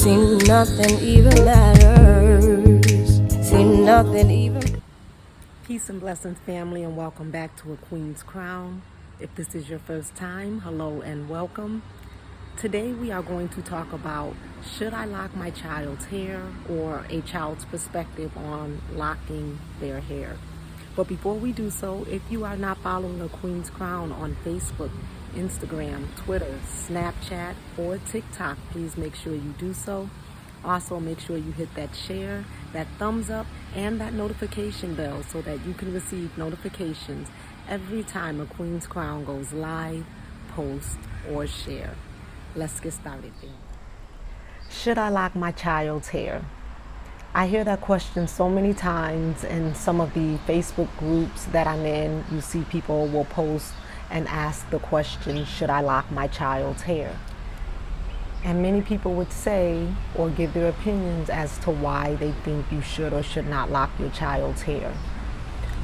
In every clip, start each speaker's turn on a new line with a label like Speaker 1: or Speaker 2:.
Speaker 1: Seem nothing even matters. Seem nothing even.
Speaker 2: Peace and blessings, family, and welcome back to A Queen's Crown. If this is your first time, hello and welcome. Today we are going to talk about, should I lock my child's hair, or a child's perspective on locking their hair. But before we do so, if you are not following A Queen's Crown on Facebook, Instagram, Twitter, Snapchat, or TikTok, please make sure you do so. Also, make sure you hit that share, that thumbs up, and that notification bell so that you can receive notifications every time A Queen's Crown goes live, post, or share. Let's get started then. Should I lock my child's hair? I hear that question so many times in some of the Facebook groups that I'm in. You see people will post and ask the question, should I lock my child's hair? And many people would say or give their opinions as to why they think you should or should not lock your child's hair.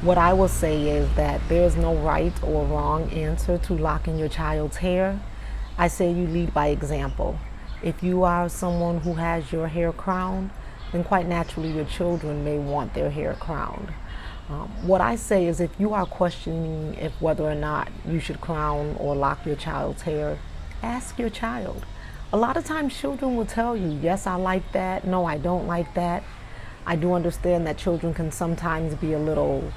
Speaker 2: What I will say is that there's no right or wrong answer to locking your child's hair. I say you lead by example. If you are someone who has your hair crowned, then quite naturally your children may want their hair crowned. What I say is, if you are questioning if whether or not you should crown or lock your child's hair, ask your child. A lot of times children will tell you, yes, I like that, no, I don't like that. I do understand that children can sometimes be a little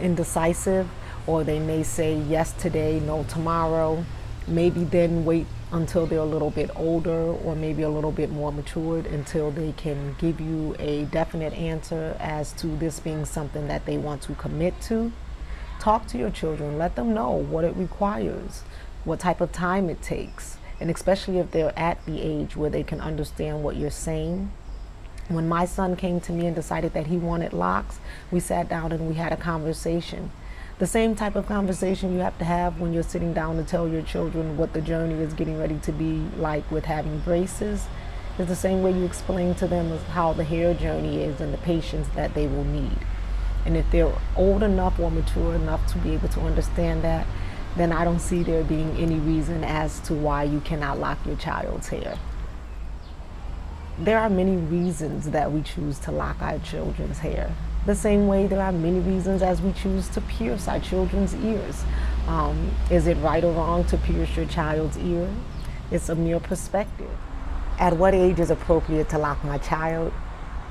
Speaker 2: indecisive, or they may say yes today, no tomorrow. Maybe then wait until they're a little bit older or maybe a little bit more matured until they can give you a definite answer as to this being something that they want to commit to. Talk to your children, let them know what it requires, what type of time it takes, and especially if they're at the age where they can understand what you're saying. When my son came to me and decided that he wanted locks, we sat down and we had a conversation. The same type of conversation you have to have when you're sitting down to tell your children what the journey is getting ready to be like with having braces. It's the same way you explain to them how the hair journey is and the patience that they will need. And if they're old enough or mature enough to be able to understand that, then I don't see there being any reason as to why you cannot lock your child's hair. There are many reasons that we choose to lock our children's hair. The same way there are many reasons as we choose to pierce our children's ears. Is it right or wrong to pierce your child's ear? It's a mere perspective. At what age is appropriate to lock my child?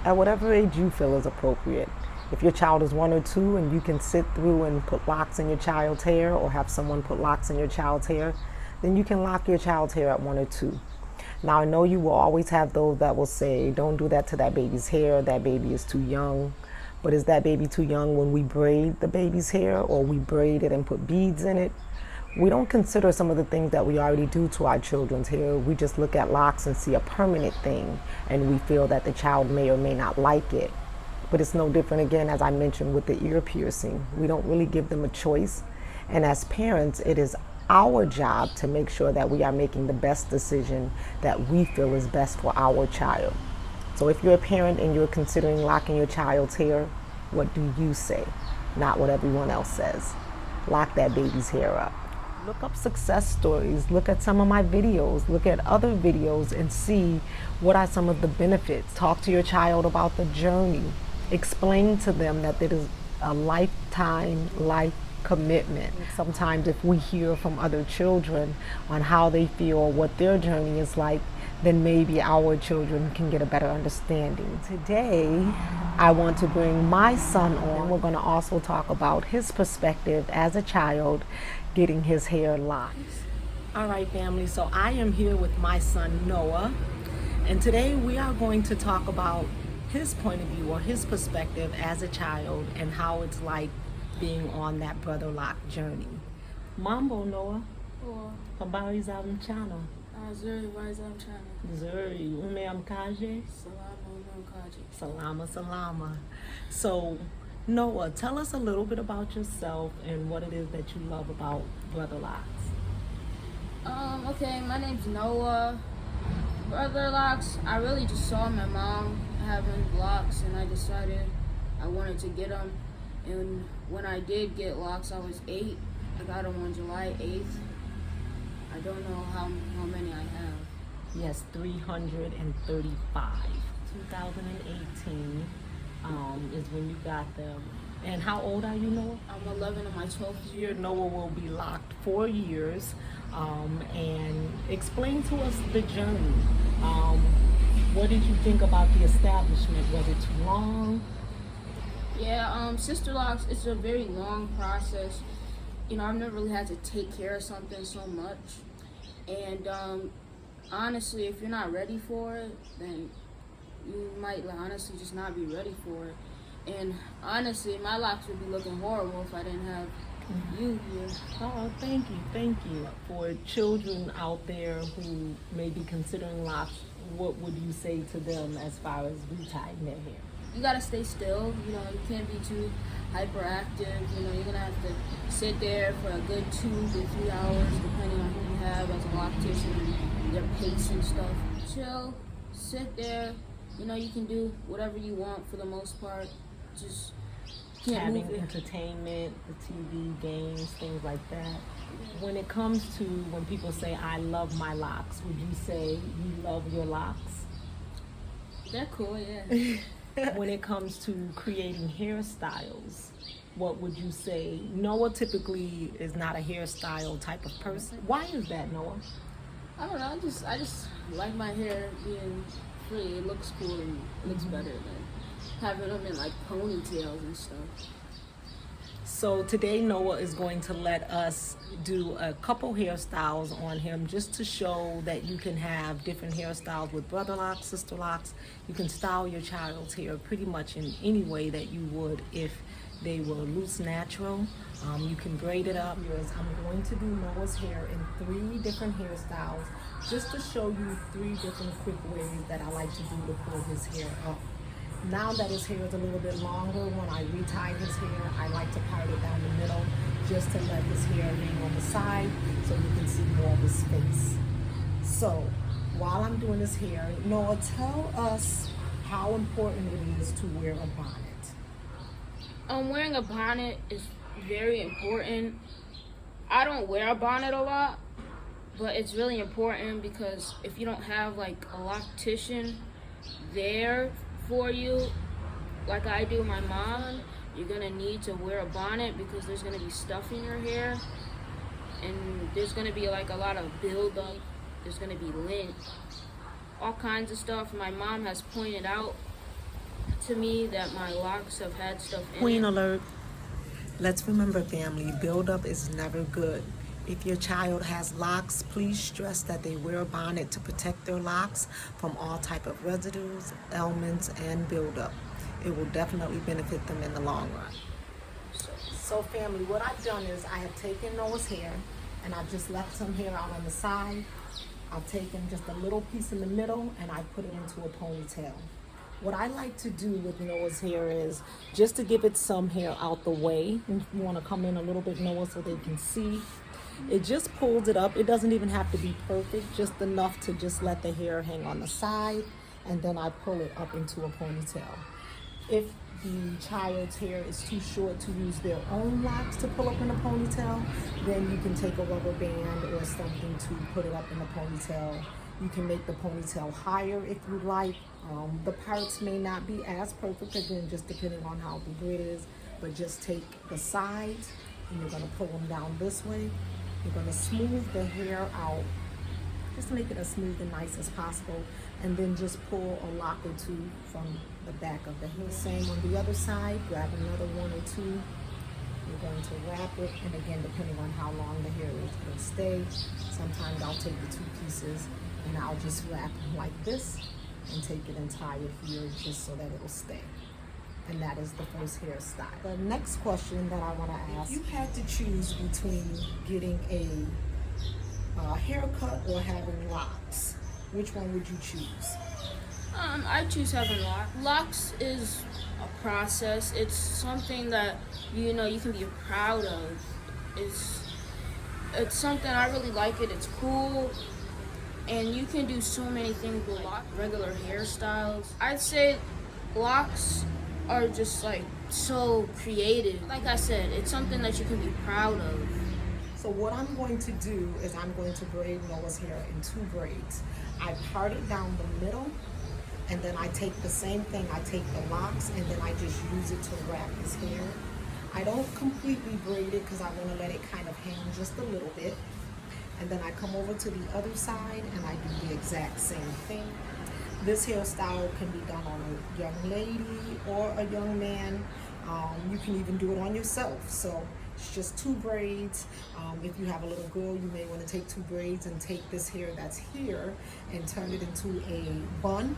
Speaker 2: At whatever age you feel is appropriate. If your child is 1 or 2 and you can sit through and put locks in your child's hair, or have someone put locks in your child's hair, then you can lock your child's hair at 1 or 2. Now, I know you will always have those that will say, don't do that to that baby's hair, that baby is too young. But is that baby too young when we braid the baby's hair, or we braid it and put beads in it? We don't consider some of the things that we already do to our children's hair. We just look at locks and see a permanent thing, and we feel that the child may or may not like it. But it's no different, again, as I mentioned, with the ear piercing. We don't really give them a choice. And as parents, it is our job to make sure that we are making the best decision that we feel is best for our child. So if you're a parent and you're considering locking your child's hair, what do you say? Not what everyone else says. Lock that baby's hair up. Look up success stories. Look at some of my videos. Look at other videos and see what are some of the benefits. Talk to your child about the journey. Explain to them that it is a lifetime life commitment. Sometimes if we hear from other children on how they feel, what their journey is like, then maybe our children can get a better understanding. Today, I want to bring my son on. We're going to also talk about his perspective as a child getting his hair locked. All right, family, so I am here with my son, Noah, and today we are going to talk about his point of view, or his perspective as a child, and how it's like being on that brother lock journey. Mambo, Noah.
Speaker 3: Poa.
Speaker 2: Habari za mchana?
Speaker 3: Zuri, habari za mchana.
Speaker 2: Zuri, umeamkaje?
Speaker 3: Salama, umeamkaje.
Speaker 2: Salama, salama. So, Noah, tell us a little bit about yourself and what it is that you love about brother locks.
Speaker 3: Okay, my name's Noah. Brother locks, I really just saw my mom having locks, and I decided I wanted to get them. And when I did get locks, I was 8. I got them on July 8th. I don't know how many I have.
Speaker 2: Yes, 335. 2018 is when you got them. And how old are you, Noah?
Speaker 3: I'm 11 in my 12th
Speaker 2: Year
Speaker 3: year.
Speaker 2: Noah will be locked 4 years. And explain to us the journey. What did you think about the establishment? Was it too long?
Speaker 3: Yeah, Sisterlocks, it's a very long process. You know, I've never really had to take care of something so much. And honestly, if you're not ready for it, then you might honestly just not be ready for it. And honestly, my locks would be looking horrible if I didn't have you here.
Speaker 2: Oh, thank you, thank you. For children out there who may be considering locks, what would you say to them as far as retying their hair?
Speaker 3: You gotta stay still. You know, you can't be too hyperactive. You know, you're gonna have to sit there for a good 2 to 3 hours, depending on who you have as a loctician, their pace and stuff. Chill, sit there. You know, you can do whatever you want for the most part. Just can't
Speaker 2: Having
Speaker 3: move it.
Speaker 2: entertainment, the TV, games, things like that. When it comes to when people say, I love my locks, would you say you love your locks?
Speaker 3: They're cool, yeah.
Speaker 2: When it comes to creating hairstyles, what would you say? Noah typically is not a hairstyle type of person. Why is that, Noah?
Speaker 3: I don't know. I just like my hair being free. It looks cool and it looks better than having them in like ponytails and stuff.
Speaker 2: So today Noah is going to let us do a couple hairstyles on him just to show that you can have different hairstyles with brother locks, sister locks. You can style your child's hair pretty much in any way that you would if they were loose natural. You can braid it up. I'm going to do Noah's hair in 3 different hairstyles just to show you 3 different quick ways that I like to do to pull his hair up. Now that his hair is a little bit longer, when I retie his hair, I like to part it down the middle just to let his hair hang on the side so you can see more of his face. So while I'm doing his hair, Noah, tell us how important it is to wear a bonnet.
Speaker 3: Wearing a bonnet is very important. I don't wear a bonnet a lot, but it's really important because if you don't have like a loctician there for you, like I do my mom, you're gonna need to wear a bonnet because there's gonna be stuff in your hair and there's gonna be like a lot of buildup. There's gonna be lint, all kinds of stuff. My mom has pointed out to me that my locks have had stuff in
Speaker 2: Queen
Speaker 3: it.
Speaker 2: alert. Let's remember, family, buildup is never good. If your child has locks, please stress that they wear a bonnet to protect their locks from all type of residues, ailments, and buildup. It will definitely benefit them in the long run. So family, what I've done is I have taken Noah's hair and I've just left some hair out on the side. I've taken just a little piece in the middle and I put it into a ponytail. What I like to do with Noah's hair is just to give it some hair out the way. If you want to come in a little bit, Noah, so they can see. It just pulls it up. It doesn't even have to be perfect, just enough to just let the hair hang on the side, and then I pull it up into a ponytail. If the child's hair is too short to use their own locks to pull up in a ponytail, then you can take a rubber band or something to put it up in a ponytail. You can make the ponytail higher if you like. The parts may not be as perfect, again, just depending on how big it is, but just take the sides and you're gonna pull them down this way. You're gonna smooth the hair out, just to make it as smooth and nice as possible, and then just pull a lock or 2 from the back of the hair. Same on the other side, grab another 1 or 2. You're going to wrap it, and again, depending on how long the hair is going to stay, sometimes I'll take the 2 pieces and I'll just wrap them like this and take it and tie it here just so that it will stay. And that is the first hairstyle. The next question that I want to ask, if you had to choose between getting a haircut or having locks, which one would you choose?
Speaker 3: I choose having locks. Locks is a process. It's something that you know you can be proud of. It's something I really like it. It's cool, and you can do so many things with regular hairstyles. I'd say locks are just like so creative. Like I said, it's something that you can be proud of.
Speaker 2: So what I'm going to do is I'm going to braid Noah's hair in 2 braids. I part it down the middle, and then I take the same thing, I take the locks, and then I just use it to wrap his hair. I don't completely braid it because I want to let it kind of hang just a little bit. And then I come over to the other side and I do the exact same thing. This hairstyle can be done on a young lady or a young man. You can even do it on yourself. So it's just 2 braids. If you have a little girl, you may want to take 2 braids and take this hair that's here and turn it into a bun,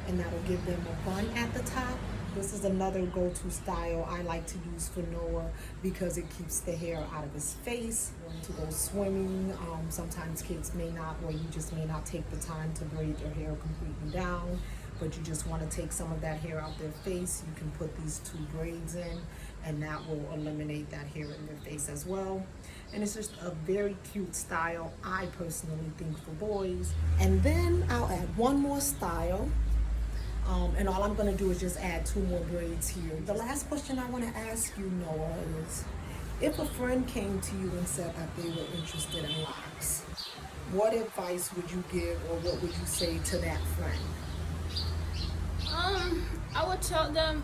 Speaker 2: and that'll give them a bun at the top. This is another go-to style I like to use for Noah because it keeps the hair out of his face. Going to go swimming, sometimes kids may not, or you just may not take the time to braid their hair completely down, but you just want to take some of that hair out their face. You can put these 2 braids in, and that will eliminate that hair in their face as well. And it's just a very cute style, I personally think, for boys. And then I'll add one more style. And all I'm going to do is just add 2 more braids here. The last question I want to ask you, Noah, is if a friend came to you and said that they were interested in locks, what advice would you give, or what would you say to that friend?
Speaker 3: I would tell them,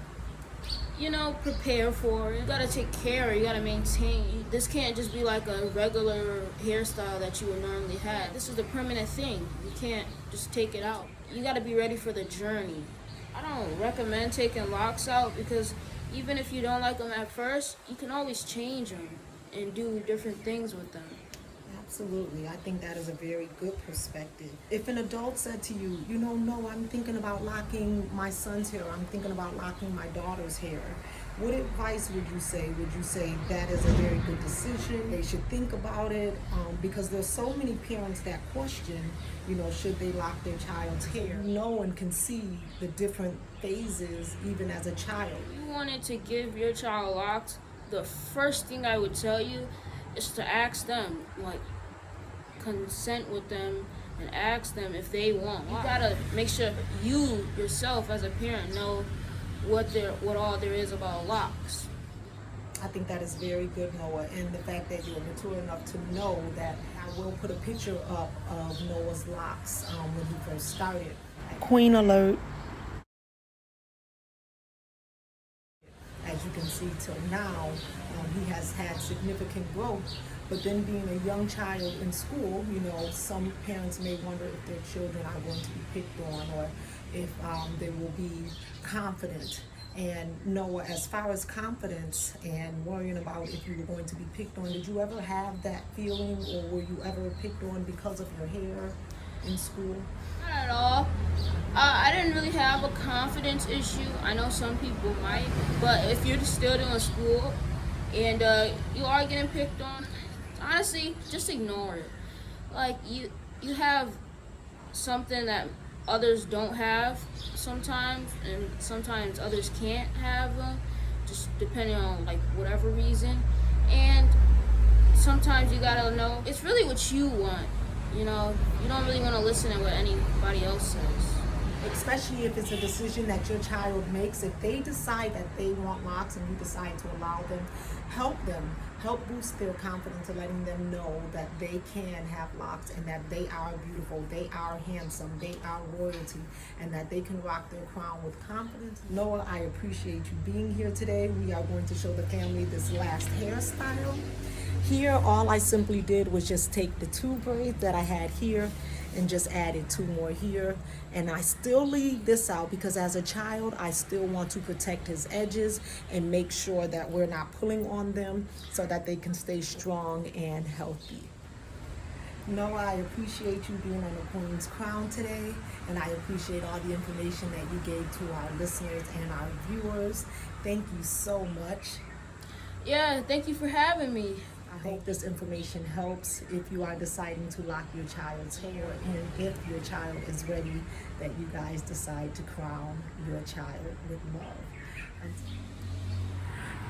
Speaker 3: prepare for it. You gotta take care, you gotta maintain. This can't just be like a regular hairstyle that you would normally have. This is a permanent thing. You can't just take it out. You gotta be ready for the journey. I don't recommend taking locks out because even if you don't like them at first, you can always change them and do different things with them.
Speaker 2: Absolutely. I think that is a very good perspective. If an adult said to you, no, I'm thinking about locking my son's hair, I'm thinking about locking my daughter's hair, what advice would you say? Would you say that is a very good decision? They should think about it, because there's so many parents that question, should they lock their child's hair? No one can see the different phases even as a child.
Speaker 3: If you wanted to give your child locks, the first thing I would tell you is to ask them, consent with them and ask them if they want. You gotta make sure you yourself as a parent know what all there is about locks.
Speaker 2: I think that is very good, Noah, and the fact that you're mature enough to know that. I will put a picture up of Noah's locks when he first started. Queen alert. As you can see till now, he has had significant growth. But then being a young child in school, some parents may wonder if their children are going to be picked on, or if they will be confident. And Noah, as far as confidence and worrying about if you were going to be picked on, did you ever have that feeling, or were you ever picked on because of your hair in school?
Speaker 3: Not at all. I didn't really have a confidence issue. I know some people might, but if you're still doing school and you are getting picked on, honestly, just ignore it. You have something that others don't have sometimes, and sometimes others can't have them, just depending on whatever reason. And sometimes you gotta know it's really what you want. You don't really want to listen to what anybody else says.
Speaker 2: Especially if it's a decision that your child makes. If they decide that they want locks and you decide to allow them, help boost their confidence, and letting them know that they can have locks and that they are beautiful, they are handsome, they are royalty, and that they can rock their crown with confidence. Noah, I appreciate you being here today. We are going to show the family this last hairstyle. Here, all I simply did was just take the 2 braids that I had here and just added 2 more here. And I still leave this out because as a child, I still want to protect his edges and make sure that we're not pulling on them so that they can stay strong and healthy. Noah, I appreciate you being on the Queen's Crown today, and I appreciate all the information that you gave to our listeners and our viewers. Thank you so much.
Speaker 3: Yeah, thank you for having me.
Speaker 2: I hope this information helps if you are deciding to lock your child's hair, and if your child is ready, that you guys decide to crown your child with love.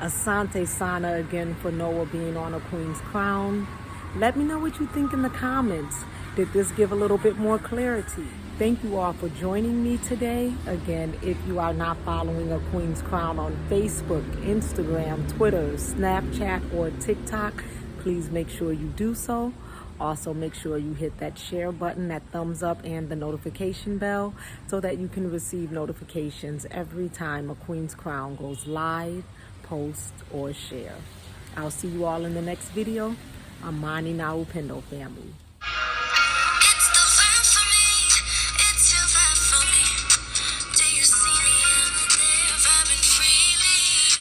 Speaker 2: Asante Sana again for Noah being on a Queen's Crown. Let me know what you think in the comments. Did this give a little bit more clarity? Thank you all for joining me today. Again, if you are not following A Queen's Crown on Facebook, Instagram, Twitter, Snapchat, or TikTok, please make sure you do so. Also, make sure you hit that share button, that thumbs up, and the notification bell so that you can receive notifications every time a Queen's Crown goes live, post, or share. I'll see you all in the next video. Amani na upendo, family.